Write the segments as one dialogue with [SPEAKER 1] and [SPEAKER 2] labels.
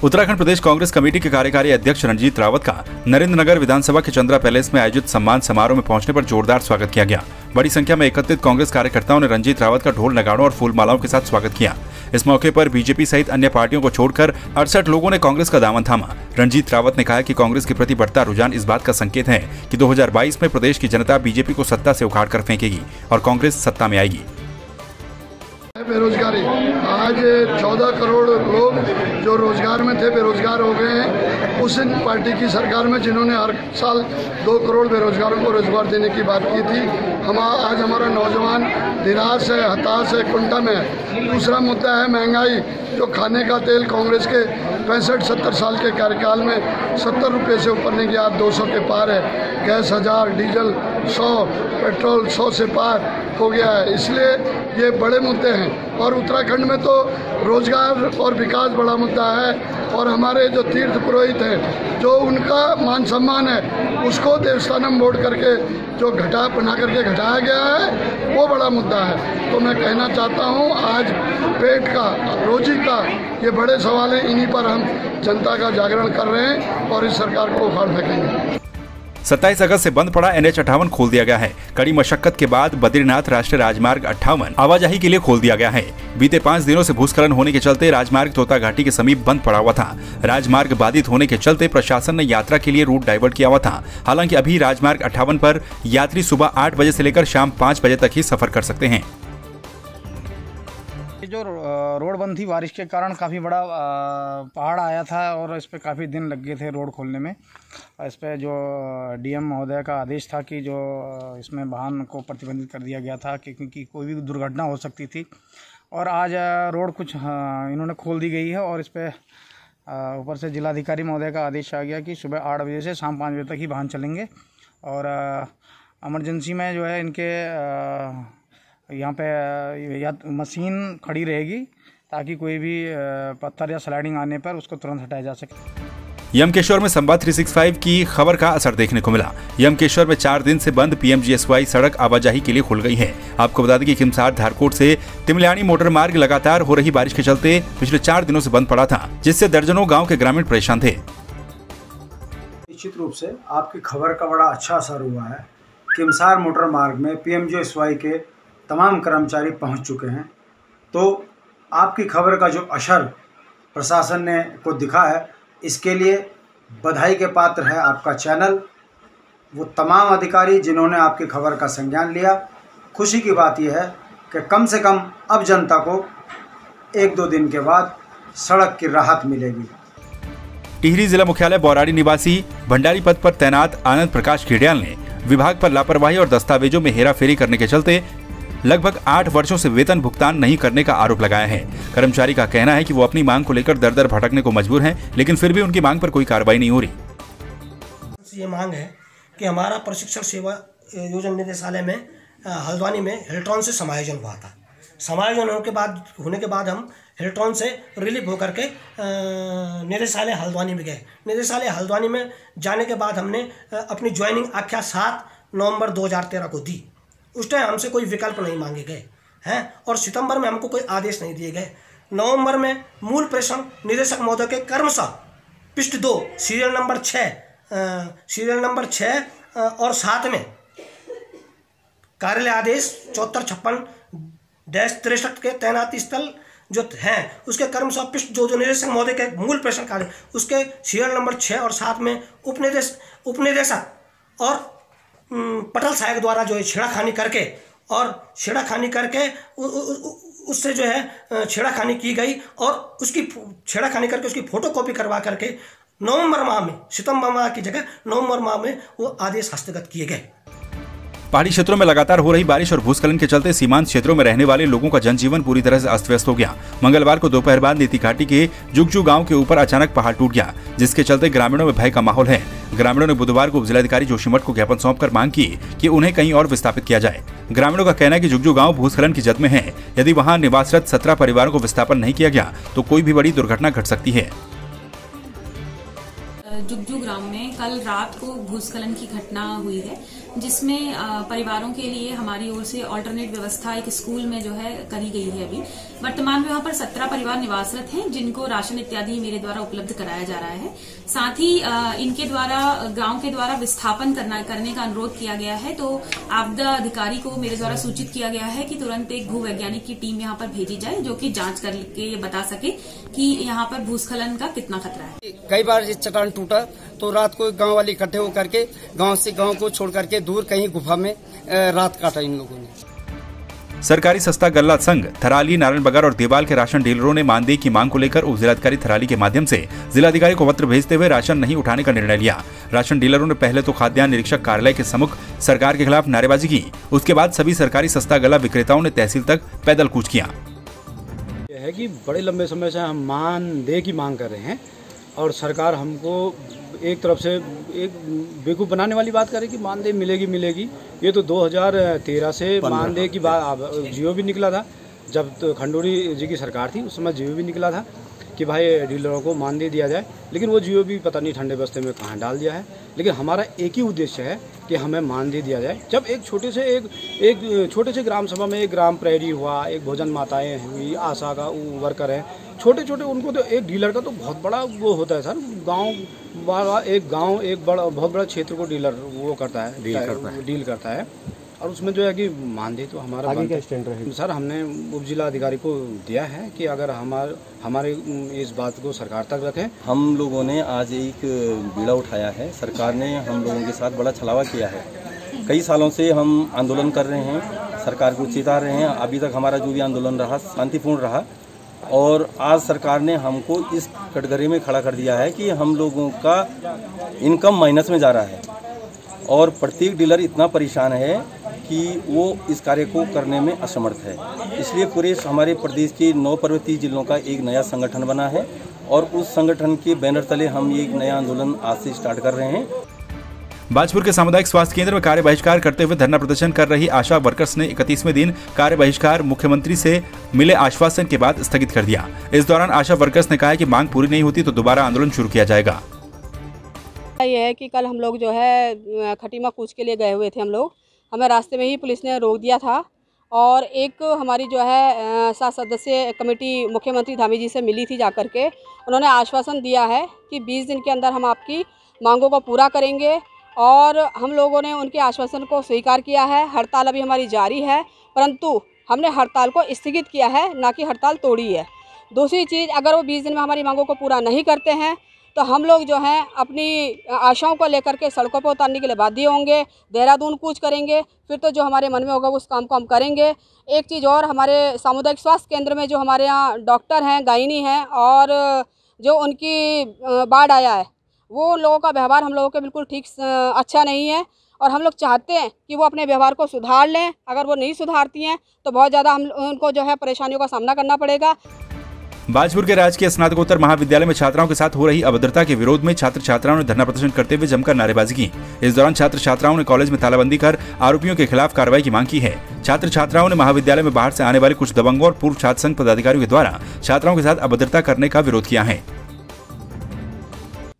[SPEAKER 1] उत्तराखंड प्रदेश Congress committee के कार्यकारी अध्यक्ष रंजीत रावत का नरेंद्र नगर विधानसभा के चंद्रा पैलेस में आयोजित सम्मान समारोह में पहुंचने पर जोरदार स्वागत किया गया। बड़ी संख्या में एकत्रित कांग्रेस कार्यकर्ताओं ने रंजीत रावत का ढोल नगाड़ों और फूल मालाओं के साथ स्वागत किया। इस मौके पर बीजेपी सहित अन्य पार्टियों को छोड़कर 68 लोगों ने कांग्रेस का दामन थामा। रंजीत रावत ने कहा कि कांग्रेस के प्रति बढ़ता रुझान इस बात का संकेत है कि 2022 में प्रदेश की जनता बीजेपी को सत्ता से उखाड़ कर फेंकेगी और कांग्रेस सत्ता में आएगी।
[SPEAKER 2] बेरोजगारी आज 14 करोड़ लोग जो रोजगार में थे बेरोजगार हो गए हैं। उस पार्टी की सरकार में जिन्होंने हर साल 2 करोड़ बेरोजगारों को रोजगार देने की बात की थी, आज हमारा नौजवान निराश है, हताश है, कुंठा में है। दूसरा मुद्दा है महंगाई, जो खाने का तेल कांग्रेस के 65-70 साल के कार्यकाल में 70 रुपये से ऊपर नहीं गया, 200 के पार है। गैस 1000, डीजल 100, पेट्रोल 100 से पार हो गया है। इसलिए ये बड़े मुद्दे हैं और उत्तराखंड में तो रोजगार और विकास बड़ा मुद्दा है। और हमारे जो तीर्थ पुरोहित हैं, जो उनका मान सम्मान है, उसको देवस्थानम बोर्ड करके जो बना करके घटाया गया है, वो बड़ा मुद्दा है। तो मैं कहना चाहता हूँ, आज पेट का, रोजी का ये बड़े सवाल हैं। इन्हीं पर हम जनता का जागरण कर रहे हैं और इस सरकार को उखाड़ फेंकेंगे।
[SPEAKER 1] 27 अगस्त से बंद पड़ा NH-58 खोल दिया गया है। कड़ी मशक्कत के बाद बद्रीनाथ राष्ट्रीय राजमार्ग 58 आवाजाही के लिए खोल दिया गया है। बीते 5 दिनों से भूस्खलन होने के चलते राजमार्ग तोता घाटी के समीप बंद पड़ा हुआ था। राजमार्ग बाधित होने के चलते प्रशासन ने यात्रा के लिए रूट डाइवर्ट किया हुआ था। हालांकि अभी राजमार्ग 58 पर यात्री सुबह 8 बजे से लेकर शाम 5 बजे तक ही सफर कर सकते हैं।
[SPEAKER 3] जो रोड बंद थी, बारिश के कारण काफ़ी बड़ा पहाड़ आया था और इस पर काफ़ी दिन लग गए थे रोड खोलने में। इस पर जो DM महोदय का आदेश था कि जो इसमें वाहन को प्रतिबंधित कर दिया गया था क्योंकि कोई भी दुर्घटना हो सकती थी। और आज रोड कुछ इन्होंने खोल दी गई है और इस पर ऊपर से जिलाधिकारी महोदय का आदेश आ गया कि सुबह 8 बजे से शाम 5 बजे तक ही वाहन चलेंगे। और इमरजेंसी में जो है इनके यहाँ पे मशीन खड़ी रहेगी ताकि कोई भी पत्थर या स्लाइडिंग आने पर उसको तुरंत हटाया जा सके।
[SPEAKER 1] यमकेश्वर में संवाद 365 की खबर का असर देखने को मिला। यमकेश्वर में 4 दिन से बंद PMGSY सड़क आवाजाही के लिए खुल गई है। आपको बता दें कि किमसार धारकोट से तिमल्याणी मोटर मार्ग लगातार हो रही बारिश के चलते पिछले 4 दिनों से बंद पड़ा था, जिससे दर्जनों गाँव के ग्रामीण परेशान थे।
[SPEAKER 4] निश्चित रूप से आपकी खबर का बड़ा अच्छा असर हुआ है। किमसार मोटर मार्ग में PMGSY के तमाम कर्मचारी पहुंच चुके हैं। तो आपकी खबर का जो असर प्रशासन ने को दिखा है, इसके लिए बधाई के पात्र है आपका चैनल, वो तमाम अधिकारी जिन्होंने आपकी खबर का संज्ञान लिया। खुशी की बात यह है कि कम से कम अब जनता को 1-2 दिन के बाद सड़क की राहत मिलेगी।
[SPEAKER 1] टिहरी जिला मुख्यालय बौराड़ी निवासी भंडारी पद पर तैनात आनंद प्रकाश खेड़ियाल ने विभाग पर लापरवाही और दस्तावेजों में हेराफेरी करने के चलते लगभग 8 वर्षों से वेतन भुगतान नहीं करने का आरोप लगाया है। कर्मचारी का कहना है कि वो अपनी मांग को लेकर दर-दर भटकने को मजबूर हैं, लेकिन फिर भी उनकी मांग पर कोई कार्रवाई नहीं हो रही।
[SPEAKER 5] ये मांग है कि हमारा प्रशिक्षण सेवा योजना निदेशालय में हल्द्वानी में हिल्ट्रॉन से समायोजन हुआ था। समायोजन होने के बाद हम हिल्ट्रॉन से रिलीफ होकर के निदेशालय हल्द्वानी में गए। निदेशालय हल्द्वानी में जाने के बाद हमने अपनी ज्वाइनिंग आख्या 7 नवंबर 2013 को दी। उस टाइम हमसे कोई विकल्प नहीं मांगे गए हैं और सितंबर में हमको कोई आदेश नहीं दिए गए। नवंबर में मूल प्रेषण निदेशक महोदय के क्रमशः पृष्ठ 2 सीरियल नंबर 6 और 7 में कार्यालय आदेश 7456-63 के तैनाती स्थल जो हैं उसके क्रमशः पृष्ठ जो निदेशक महोदय के मूल प्रेषण कार्य उसके सीरियल नंबर 6 और 7 में उपनिदेशक और पटल सहायक द्वारा जो है छेड़ाखानी करके उससे जो है छेड़ाखानी की गई और उसकी छेड़ाखानी करके उसकी फोटोकॉपी करवा करके सितंबर माह की जगह नवंबर माह में वो आदेश हस्तगत किए गए।
[SPEAKER 1] पहाड़ी क्षेत्रों में लगातार हो रही बारिश और भूस्खलन के चलते सीमांत क्षेत्रों में रहने वाले लोगों का जनजीवन पूरी तरह से अस्त व्यस्त हो गया। मंगलवार को दोपहर बाद नीति घाटी के जुगजू गांव के ऊपर अचानक पहाड़ टूट गया, जिसके चलते ग्रामीणों में भय का माहौल है। ग्रामीणों ने बुधवार को जिलाधिकारी जोशीमठ को ज्ञापन सौंपकर मांग की कि उन्हें कहीं और विस्थापित किया जाए। ग्रामीणों का कहना है कि जुगजू गांव भूस्खलन की जद में है। यदि वहां निवासरत 17 परिवारों को विस्थापन नहीं किया गया तो कोई भी बड़ी दुर्घटना घट सकती है।
[SPEAKER 6] जुगजू ग्राम में कल रात को भूस्खलन की घटना हुई है, जिसमें परिवारों के लिए हमारी ओर से ऑल्टरनेट व्यवस्था एक स्कूल में जो है करी गई है। अभी वर्तमान में वहां पर 17 परिवार निवासरत हैं, जिनको राशन इत्यादि मेरे द्वारा उपलब्ध कराया जा रहा है। साथ ही इनके द्वारा गांव के द्वारा विस्थापन करने का अनुरोध किया गया है। तो आपदा अधिकारी को मेरे द्वारा सूचित किया गया है कि तुरंत एक भूवैज्ञानिक की टीम यहाँ पर भेजी जाए, जो कि जांच करके ये बता सके कि यहाँ पर भूस्खलन का कितना खतरा है।
[SPEAKER 7] कई बार ये चट्टान टूटा तो रात को गांव वाले इकट्ठे होकर के गांव को छोड़ करके दूर कहीं गुफा में रात काटा इन लोगों ने।
[SPEAKER 1] सरकारी सस्ता गल्ला संघ थराली, नारायणबगर और देवाल के राशन डीलरों ने मानदेय की मांग को लेकर उप जिलाधिकारी थराली के माध्यम से जिलाधिकारी को पत्र भेजते हुए राशन नहीं उठाने का निर्णय लिया। राशन डीलरों ने पहले तो खाद्यान्न निरीक्षक कार्यालय के सम्मुख सरकार के खिलाफ नारेबाजी की। उसके बाद सभी सरकारी सस्ता गल्ला विक्रेताओं ने तहसील तक पैदल कूच किया।
[SPEAKER 4] यह है कि बड़े लंबे समय से हम मानदेय की मांग कर रहे हैं और सरकार हमको एक तरफ से एक बेवकूफ़ बनाने वाली बात करे कि मानदेय मिलेगी। ये तो 2013 से मानदेय की बात जियो भी निकला था, जब तो खंडूरी जी की सरकार थी उस समय जियो भी निकला था कि भाई डीलरों को मानदेय दिया जाए, लेकिन वो जियो भी पता नहीं ठंडे बस्ते में कहाँ डाल दिया है। लेकिन हमारा एक ही उद्देश्य है कि हमें मानदेय दिया जाए। जब एक छोटे से ग्राम सभा में एक ग्राम प्रहरी हुआ, एक भोजन माताएं हुई, आशा का वर्कर है, छोटे उनको तो एक डीलर का तो बहुत बड़ा वो होता है सर। बहुत बड़ा क्षेत्र को डीलर वो करता है, डील करता है और उसमें जो है कि मानदेय तो हमारा आगे क्या स्टैंड रहेगा सर। हमने उप जिला अधिकारी को दिया है कि अगर हमारे इस बात को सरकार तक रखें।
[SPEAKER 8] हम लोगों ने आज एक बीड़ा उठाया है, सरकार ने हम लोगों के साथ बड़ा छलावा किया है। कई सालों से हम आंदोलन कर रहे हैं, सरकार को चेता रहे हैं। अभी तक हमारा जो भी आंदोलन रहा शांतिपूर्ण रहा और आज सरकार ने हमको इस कटघरे में खड़ा कर दिया है कि हम लोगों का इनकम माइनस में जा रहा है और प्रत्येक डीलर इतना परेशान है कि वो इस कार्य को करने में असमर्थ है। इसलिए पूरे हमारे प्रदेश के 9 पर्वतीय जिलों का एक नया संगठन बना है और उस संगठन के बैनर तले हम ये एक नया आंदोलन आज से स्टार्ट कर रहे हैं।
[SPEAKER 1] बाजपुर के सामुदायिक स्वास्थ्य केंद्र में कार्य बहिष्कार करते हुए धरना प्रदर्शन कर रही आशा वर्कर्स ने 31वें दिन कार्य बहिष्कार मुख्यमंत्री से मिले आश्वासन के बाद स्थगित कर दिया। इस दौरान आशा वर्कर्स ने कहा कि मांग पूरी नहीं होती तो दोबारा आंदोलन शुरू किया जाएगा।
[SPEAKER 9] ये है कि कल हम लोग जो है खटीमा कूच के लिए गए हुए थे। हम लोग हमें रास्ते में ही पुलिस ने रोक दिया था और एक हमारी जो है 7 सदस्यीय कमेटी मुख्यमंत्री धामी जी से मिली थी जाकर के। उन्होंने आश्वासन दिया है कि 20 दिन के अंदर हम आपकी मांगों को पूरा करेंगे और हम लोगों ने उनके आश्वासन को स्वीकार किया है। हड़ताल अभी हमारी जारी है, परंतु हमने हड़ताल को स्थगित किया है, ना कि हड़ताल तोड़ी है। दूसरी चीज़, अगर वो 20 दिन में हमारी मांगों को पूरा नहीं करते हैं तो हम लोग जो हैं अपनी आशाओं को लेकर के सड़कों पर उतारने के लिए बाध्य होंगे, देहरादून कूच करेंगे। फिर तो जो हमारे मन में होगा उस काम को हम करेंगे। एक चीज़ और, हमारे सामुदायिक स्वास्थ्य केंद्र में जो हमारे यहाँ डॉक्टर हैं, गायनी हैं और जो उनकी बाढ़ आया है, वो लोगों का व्यवहार हम लोगों के बिल्कुल ठीक अच्छा नहीं है और हम लोग चाहते हैं कि वो अपने व्यवहार को सुधार लें। अगर वो नहीं सुधारती हैं तो बहुत ज़्यादा हम उनको जो है परेशानियों का सामना करना पड़ेगा।
[SPEAKER 1] बाजपुर के राजकीय स्नातकोत्तर महाविद्यालय में छात्राओं के साथ हो रही अभद्रता के विरोध में छात्र छात्राओं ने धरना प्रदर्शन करते हुए जमकर नारेबाजी की। इस दौरान छात्र छात्राओं ने कॉलेज में तालाबंदी कर आरोपियों के खिलाफ कार्रवाई की मांग की है। छात्र छात्राओं ने महाविद्यालय में बाहर से आने वाले कुछ दबंगों और पूर्व छात्र संघ पदाधिकारियों के द्वारा छात्राओं के साथ अभद्रता करने का विरोध किया है।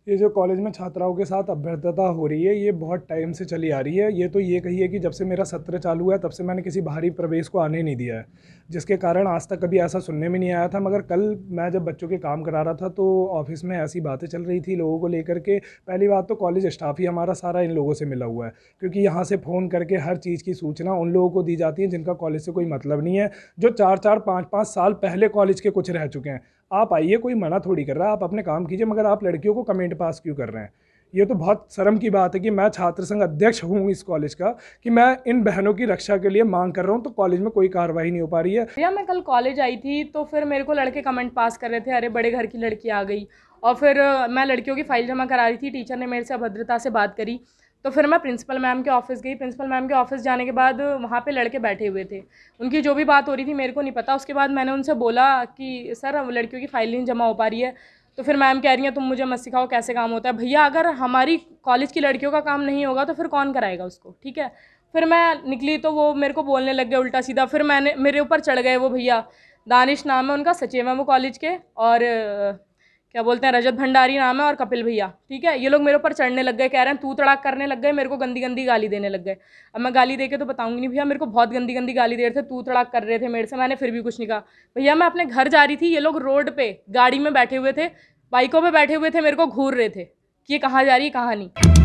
[SPEAKER 10] ये जो कॉलेज में छात्राओं के साथ अभद्रता हो रही है, ये बहुत टाइम से चली आ रही है। ये तो ये कहिए कि जब से मेरा सत्र चालू हुआ है तब से मैंने किसी बाहरी प्रवेश को आने नहीं दिया है, जिसके कारण आज तक कभी ऐसा सुनने में नहीं आया था। मगर कल मैं जब बच्चों के काम करा रहा था तो ऑफिस में ऐसी बातें चल रही थी लोगों को लेकर के। पहली बात तो कॉलेज स्टाफ ही हमारा सारा इन लोगों से मिला हुआ है, क्योंकि यहाँ से फ़ोन करके हर चीज़ की सूचना उन लोगों को दी जाती है जिनका कॉलेज से कोई मतलब नहीं है, जो 4-4, 5-5 साल पहले कॉलेज के कुछ रह चुके हैं। आप आइए, कोई मना थोड़ी कर रहा है, आप अपने काम कीजिए, मगर आप लड़कियों को कमेंट पास क्यों कर रहे हैं? ये तो बहुत शर्म की बात है कि मैं छात्र संघ अध्यक्ष हूँ इस कॉलेज का, कि मैं इन बहनों की रक्षा के लिए मांग कर रहा हूँ, तो कॉलेज में कोई कार्रवाई नहीं हो पा रही है।
[SPEAKER 11] भैया मैं कल कॉलेज आई थी तो फिर मेरे को लड़के कमेंट पास कर रहे थे, अरे बड़े घर की लड़की आ गई। और फिर मैं लड़कियों की फाइल जमा करा रही थी, टीचर ने मेरे से अभद्रता से बात करी, तो फिर मैं प्रिंसिपल मैम के ऑफिस गई। प्रिंसिपल मैम के ऑफिस जाने के बाद वहाँ पे लड़के बैठे हुए थे, उनकी जो भी बात हो रही थी मेरे को नहीं पता। उसके बाद मैंने उनसे बोला कि सर लड़कियों की फाइल नहीं जमा हो पा रही है, तो फिर मैम कह रही हैं तुम मुझे मत सिखाओ कैसे काम होता है। भैया अगर हमारी कॉलेज की लड़कियों का काम नहीं होगा तो फिर कौन कराएगा उसको, ठीक है। फिर मैं निकली तो वो मेरे को बोलने लग गए उल्टा सीधा। फिर मेरे ऊपर चढ़ गए वो भैया, दानिश नाम है उनका, सचिव है वो कॉलेज के, और क्या बोलते हैं, रजत भंडारी नाम है, और कपिल भैया, ठीक है। ये लोग मेरे ऊपर चढ़ने लग गए, कह रहे हैं तू तड़ाक करने लग गए, मेरे को गंदी गंदी गाली देने लग गए। अब मैं गाली दे के तो बताऊंगी नहीं भैया, मेरे को बहुत गंदी गंदी गाली दे रहे थे, तू तड़ाक कर रहे थे मेरे से। मैंने फिर भी कुछ नहीं कहा भैया, मैं अपने घर जा रही थी, ये लोग रोड पे गाड़ी में बैठे हुए थे, बाइकों पे बैठे हुए थे, मेरे को घूर रहे थे कि ये कहाँ जा रही है कहाँ नहीं।